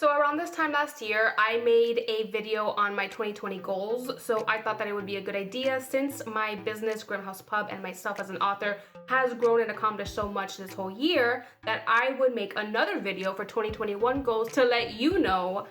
So around this time last year, I made a video on my 2020 goals. So I thought that it would be a good idea, since my business, Grimhouse Pub, and myself as an author has grown and accomplished so much this whole year, that I would make another video for 2021 goals to let you know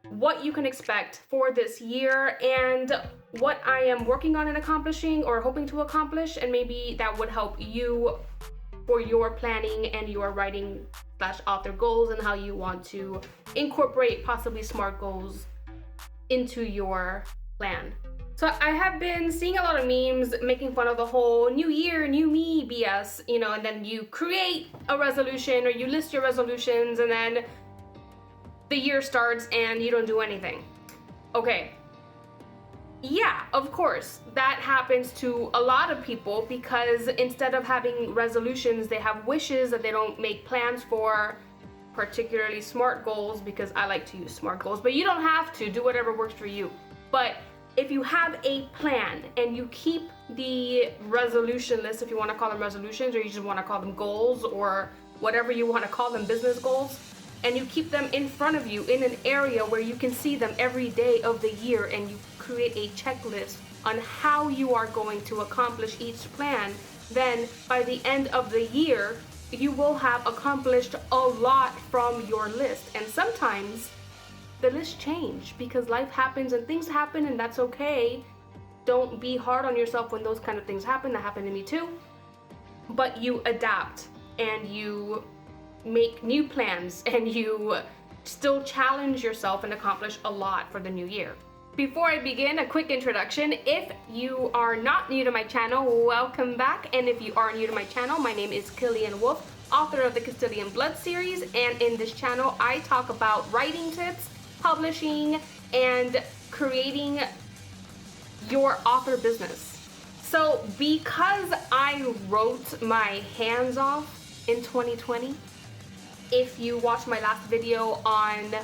what you can expect for this year and what I am working on and accomplishing or hoping to accomplish, and maybe that would help you for your planning and your writing / author goals, and how you want to incorporate possibly SMART goals into your plan. So I have been seeing a lot of memes making fun of the whole new year, new me BS, and then you create a resolution or you list your resolutions and then the year starts and you don't do anything. Okay. Yeah, of course, that happens to a lot of people, because instead of having resolutions, they have wishes that they don't make plans for, particularly SMART goals, because I like to use SMART goals, but you don't have to do whatever works for you. But if you have a plan and you keep the resolution list, if you want to call them resolutions, or you just want to call them goals, or whatever you want to call them, business goals, and you keep them in front of you in an area where you can see them every day of the year, and you create a checklist on how you are going to accomplish each plan, then by the end of the year, you will have accomplished a lot from your list. And sometimes the list change because life happens and things happen, and that's okay. Don't be hard on yourself when those kind of things happen. That happened to me too. But you adapt and you make new plans, and you still challenge yourself and accomplish a lot for the new year. Before I begin, a quick introduction. If you are not new to my channel, welcome back. And if you are new to my channel, my name is Killian Wolf, author of the Castillian Blood series. And in this channel, I talk about writing tips, publishing, and creating your author business. So because I wrote my hands off in 2020, if you watched my last video on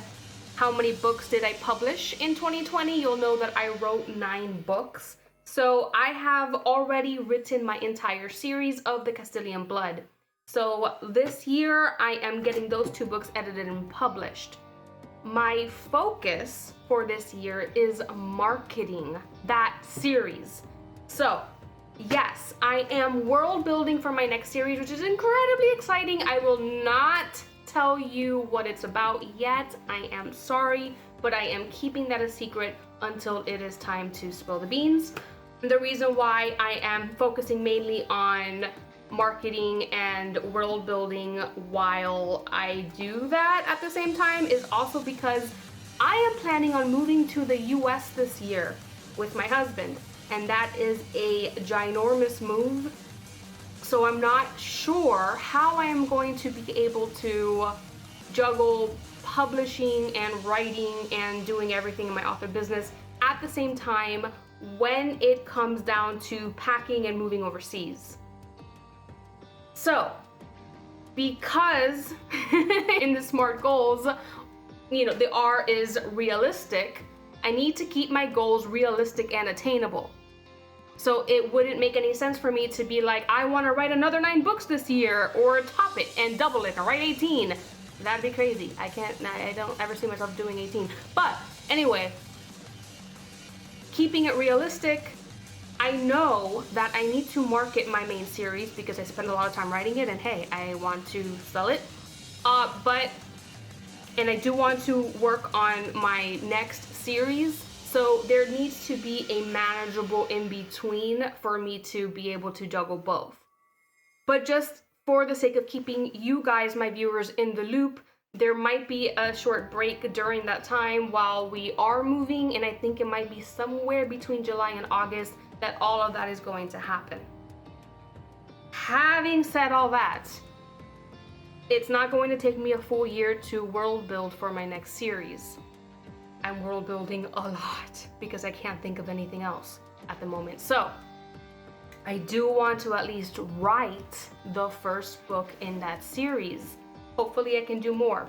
how many books did I publish in 2020, you'll know that I wrote 9 books. So I have already written my entire series of the Castillian Blood. So this year I am getting those 2 books edited and published. My focus for this year is marketing that series. So yes, I am world building for my next series, which is incredibly exciting. I will not tell you what it's about yet. I am sorry, but I am keeping that a secret until it is time to spill the beans. The reason why I am focusing mainly on marketing and world building while I do that at the same time is also because I am planning on moving to the US this year with my husband, and that is a ginormous move. So I'm not sure how I am going to be able to juggle publishing and writing and doing everything in my author business at the same time when it comes down to packing and moving overseas. So, because in the SMART goals, the R is realistic, I need to keep my goals realistic and attainable. So it wouldn't make any sense for me to be like, I want to write another 9 books this year, or top it and double it and write 18. That'd be crazy. I don't ever see myself doing 18. But anyway, keeping it realistic, I know that I need to market my main series because I spend a lot of time writing it, and hey, I want to sell it. And I do want to work on my next series. So there needs to be a manageable in between for me to be able to juggle both. But just for the sake of keeping you guys, my viewers, in the loop, there might be a short break during that time while we are moving, and I think it might be somewhere between July and August that all of that is going to happen. Having said all that, it's not going to take me a full year to world build for my next series. I'm world building a lot because I can't think of anything else at the moment. So I do want to at least write the first book in that series. Hopefully I can do more,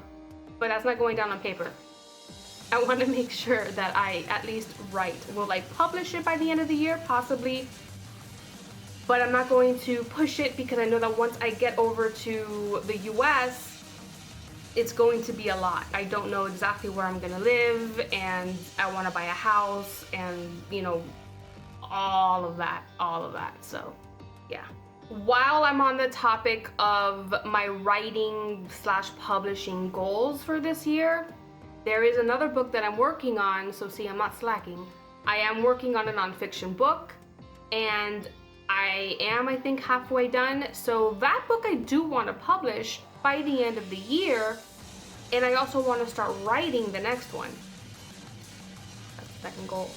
but that's not going down on paper. I want to make sure that I at least write. Will I publish it by the end of the year? Possibly. But I'm not going to push it because I know that once I get over to the US, it's going to be a lot. I don't know exactly where I'm gonna live, and I want to buy a house, and you know, all of that. So yeah. While I'm on the topic of my writing / publishing goals for this year, there is another book that I'm working on. So see, I'm not slacking. I am working on a nonfiction book, and I think halfway done. So that book I do want to publish by the end of the year, and I also want to start writing the next one. That's the second goal.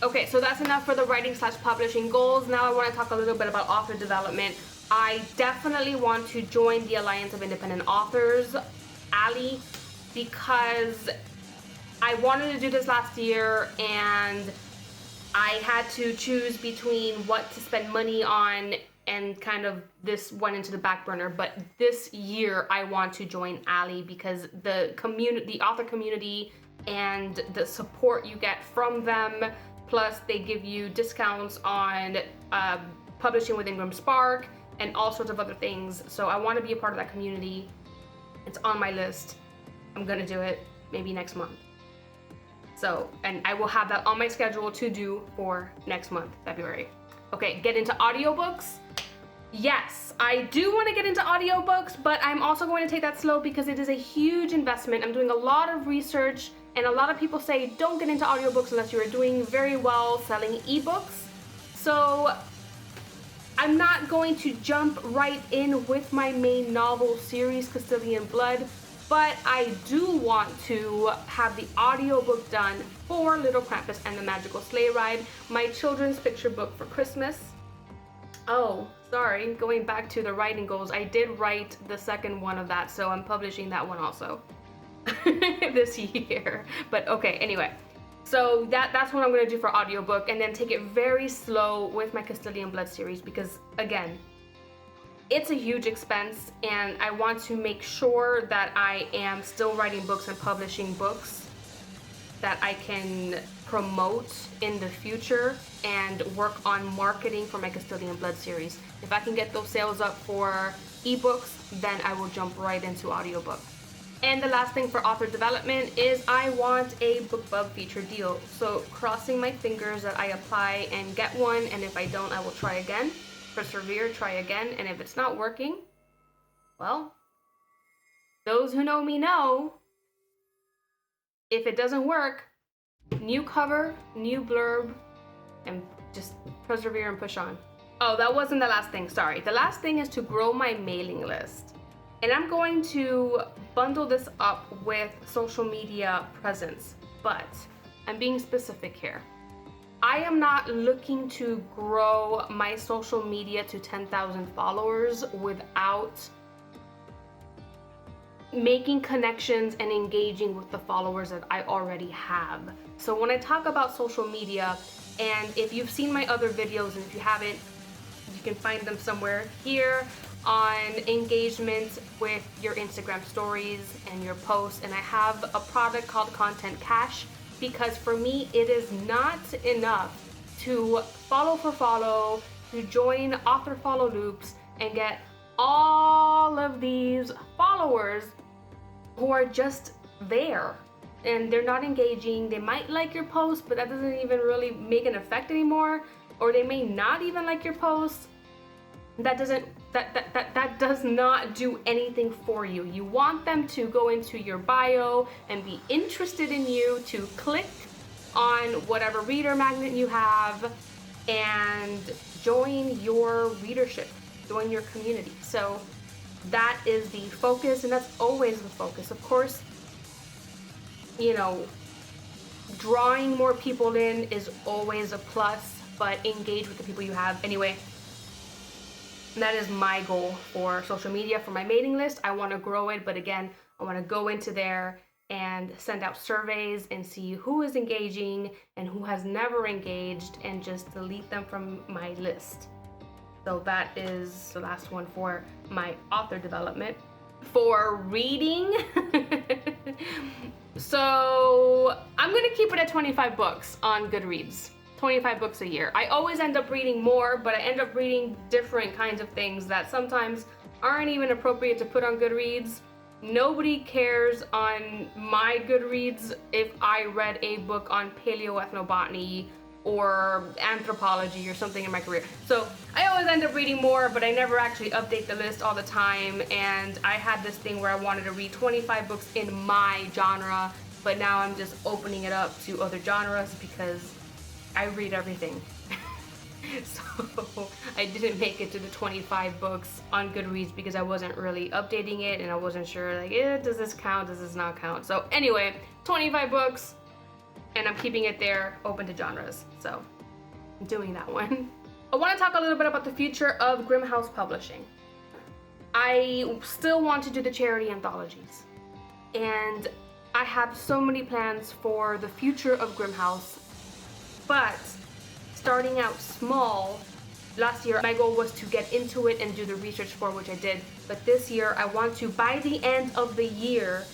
Okay, so that's enough for the writing / publishing goals. Now I want to talk a little bit about author development. I definitely want to join the Alliance of Independent Authors, ALI, because I wanted to do this last year, and I had to choose between what to spend money on, and kind of this went into the back burner. But this year I want to join ALI because the author community, and the support you get from them, plus they give you discounts on publishing with Ingram Spark and all sorts of other things. So I want to be a part of that community. It's on my list. I'm gonna do it maybe next month. So, and I will have that on my schedule to do for next month, February. Okay, get into audiobooks. Yes, I do want to get into audiobooks, but I'm also going to take that slow because it is a huge investment. I'm doing a lot of research, and a lot of people say don't get into audiobooks unless you are doing very well selling ebooks. So I'm not going to jump right in with my main novel series, Castillian Blood, but I do want to have the audiobook done for Little Krampus and the Magical Sleigh Ride, my children's picture book for Christmas. Oh, sorry, going back to the writing goals, I did write the second one of that, so I'm publishing that one also this year. But okay, anyway, so that's what I'm gonna do for audiobook, and then take it very slow with my Castillian Blood series, because again, it's a huge expense, and I want to make sure that I am still writing books and publishing books that I can promote in the future, and work on marketing for my Castillian Blood series. If I can get those sales up for ebooks, then I will jump right into audiobook. And the last thing for author development is I want a Bookbub feature deal. So crossing my fingers that I apply and get one, and if I don't, I will try again. Persevere, try again, and if it's not working, well, those who know me know, if it doesn't work, new cover, new blurb, and just persevere and push on. Oh, that wasn't the last thing, sorry. The last thing is to grow my mailing list. And I'm going to bundle this up with social media presence, but I'm being specific here. I am not looking to grow my social media to 10,000 followers without making connections and engaging with the followers that I already have. So when I talk about social media, and if you've seen my other videos, and if you haven't, you can find them somewhere here, on engagement with your Instagram stories and your posts. And I have a product called Content Cash, because for me it is not enough to follow for follow, to join author follow loops and get all of these followers who are just there and they're not engaging. They might like your post, but that doesn't even really make an effect anymore, or they may not even like your post. That does not do anything for you. You want them to go into your bio and be interested in you, to click on whatever reader magnet you have and join your readership, join your community. So that is the focus, and that's always the focus. Of course, you know, drawing more people in is always a plus, but engage with the people you have. Anyway, that is my goal for social media, for my mailing list. I want to grow it, but again, I want to go into there and send out surveys and see who is engaging and who has never engaged, and just delete them from my list. So that is the last one for my author development. For reading, so I'm gonna keep it at 25 books on Goodreads. 25 books a year. I always end up reading more, but I end up reading different kinds of things that sometimes aren't even appropriate to put on Goodreads. Nobody cares on my Goodreads if I read a book on paleoethnobotany or anthropology or something in my career. So I always end up reading more, but I never actually update the list all the time. And I had this thing where I wanted to read 25 books in my genre, but now I'm just opening it up to other genres because I read everything. So I didn't make it to the 25 books on Goodreads because I wasn't really updating it and I wasn't sure, like, does this count, does this not count? So anyway, 25 books, and I'm keeping it there, open to genres. So I'm doing that one. I want to talk a little bit about the future of Grimm House Publishing. I still want to do the charity anthologies, and I have so many plans for the future of Grimm House, but starting out small. Last year, my goal was to get into it and do the research for which I did. But this year, I want to, by the end of the year,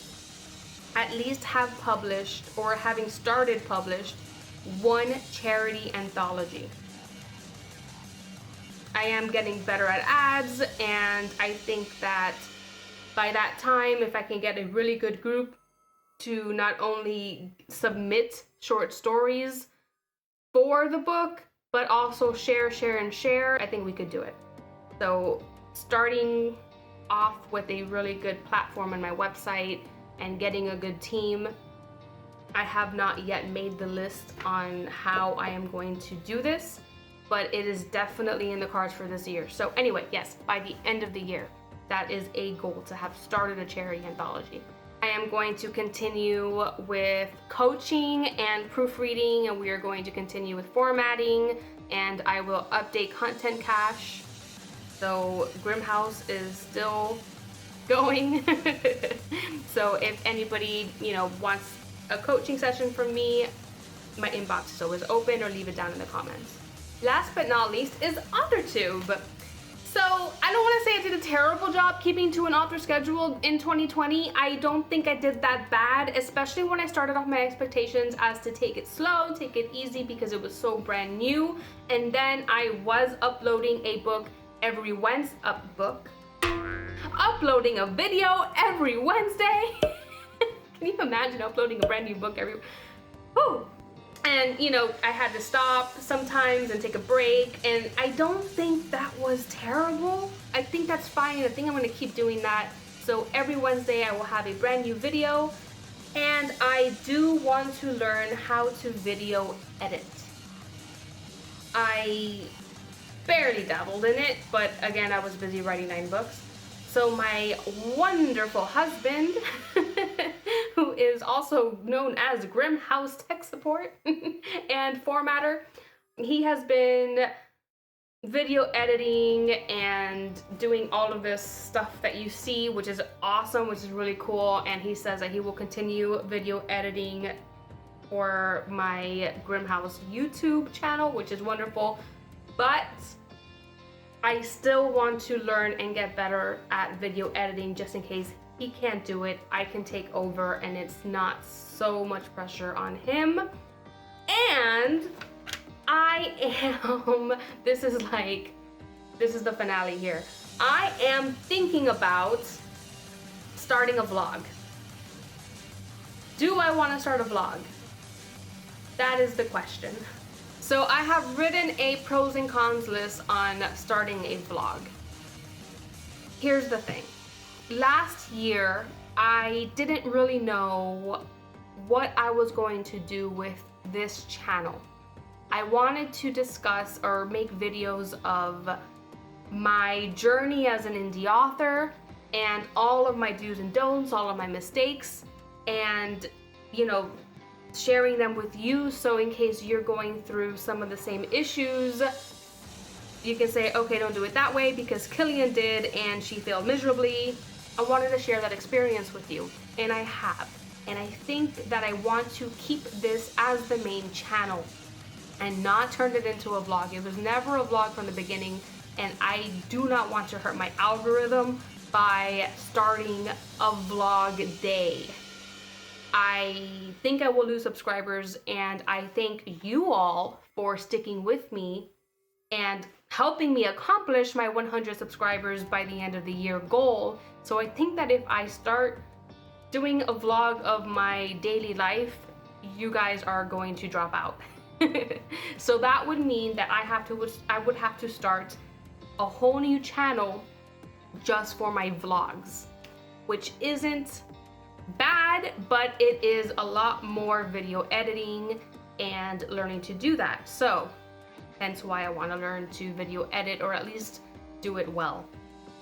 at least have published, or having started published, one charity anthology. I am getting better at ads, and I think that by that time, if I can get a really good group to not only submit short stories for the book, but also share, I think we could do it. So starting off with a really good platform on my website and getting a good team. I have not yet made the list on how I am going to do this, but it is definitely in the cards for this year. So anyway, yes, by the end of the year, that is a goal, to have started a charity anthology. I am going to continue with coaching and proofreading, and we are going to continue with formatting, and I will update content cache. So Grimm House is still going. So if anybody, wants a coaching session from me, my inbox is always open, or leave it down in the comments. Last but not least is AuthorTube. So I don't want to say I did a terrible job keeping to an author schedule in 2020. I don't think I did that bad, especially when I started off my expectations as to take it slow, take it easy, because it was so brand new. And then I was uploading a book every Wednesday, uploading a video every Wednesday. Can you imagine uploading a brand new book every, whew. And, I had to stop sometimes and take a break, and I don't think that was terrible. I think that's fine. I think I'm going to keep doing that. So every Wednesday I will have a brand new video, and I do want to learn how to video edit. I barely dabbled in it, but again, I was busy writing 9 books. So my wonderful husband, who is also known as Grimm House Tech Support and Formatter, he has been video editing and doing all of this stuff that you see, which is awesome, which is really cool. And he says that he will continue video editing for my Grimm House YouTube channel, which is wonderful. But I still want to learn and get better at video editing, just in case he can't do it. I can take over, and it's not so much pressure on him. And I am, this is the finale here. I am thinking about starting a vlog. Do I want to start a vlog? That is the question. So I have written a pros and cons list on starting a vlog. Here's the thing. Last year, I didn't really know what I was going to do with this channel. I wanted to discuss or make videos of my journey as an indie author and all of my do's and don'ts, all of my mistakes, and, sharing them with you, so in case you're going through some of the same issues, you can say, okay, don't do it that way because Killian did and she failed miserably. I wanted to share that experience with you, and I have. And I think that I want to keep this as the main channel and not turn it into a vlog. It was never a vlog from the beginning, and I do not want to hurt my algorithm by starting a vlog day. I think I will lose subscribers, and I thank you all for sticking with me and helping me accomplish my 100 subscribers by the end of the year goal. So I think that if I start doing a vlog of my daily life, you guys are going to drop out. So that would mean that I would have to start a whole new channel just for my vlogs, which isn't bad, but it is a lot more video editing and learning to do that. So hence why I want to learn to video edit, or at least do it well.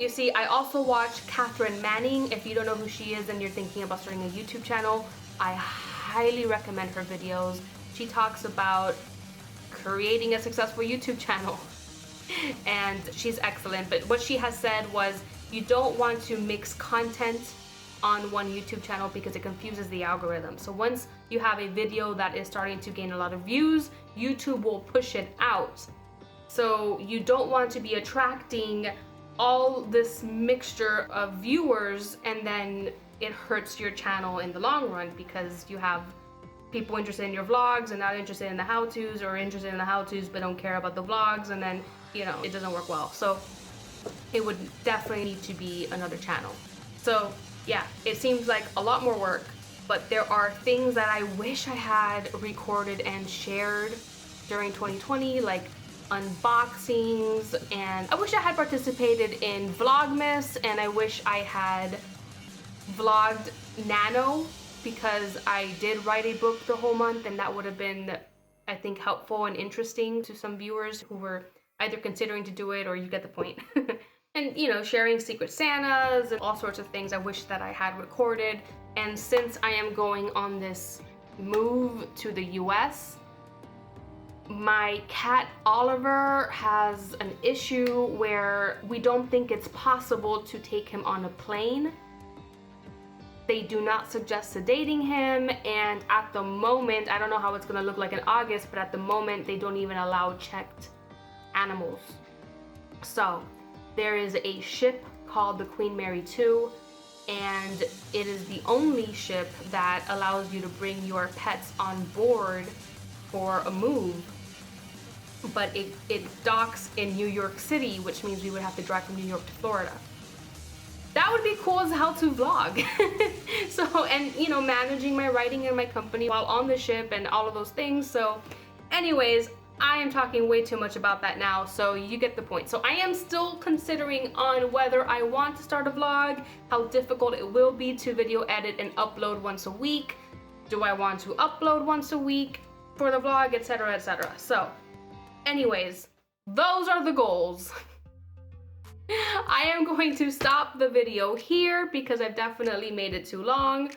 You see, I also watch Cathrin Manning. If you don't know who she is and you're thinking about starting a YouTube channel, I highly recommend her videos. She talks about creating a successful YouTube channel and she's excellent. But what she has said was, you don't want to mix content on one YouTube channel because it confuses the algorithm. So once you have a video that is starting to gain a lot of views, YouTube will push it out. So you don't want to be attracting all this mixture of viewers and then it hurts your channel in the long run, because you have people interested in your vlogs and not interested in the how-tos, or interested in the how-tos but don't care about the vlogs, and then, you know, it doesn't work well. So it would definitely need to be another channel. So yeah, it seems like a lot more work, but there are things that I wish I had recorded and shared during 2020, like unboxings, and I wish I had participated in Vlogmas, and I wish I had vlogged Nano, because I did write a book the whole month, and that would have been, I think, helpful and interesting to some viewers who were either considering to do it, or you get the point. And, you know, sharing Secret Santas and all sorts of things I wish that I had recorded. And since I am going on this move to the US, my cat Oliver has an issue where we don't think it's possible to take him on a plane. They do not suggest sedating him, and at the moment, I don't know how it's gonna look like in August, but at the moment they don't even allow checked animals. So there is a ship called the Queen Mary 2, and it is the only ship that allows you to bring your pets on board for a move. But it docks in New York City, which means we would have to drive from New York to Florida. That would be cool as hell to vlog. So, and you know, managing my writing and my company while on the ship and all of those things. So anyways, I am talking way too much about that now, so you get the point. So I am still considering on whether I want to start a vlog, how difficult it will be to video edit and upload once a week. Do I want to upload once a week for the vlog, etc., etc. So anyways, those are the goals. I am going to stop the video here because I've definitely made it too long.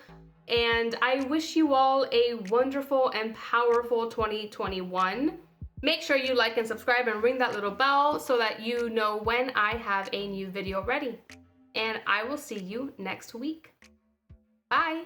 And I wish you all a wonderful and powerful 2021. Make sure you like and subscribe and ring that little bell so that you know when I have a new video ready. And I will see you next week. Bye.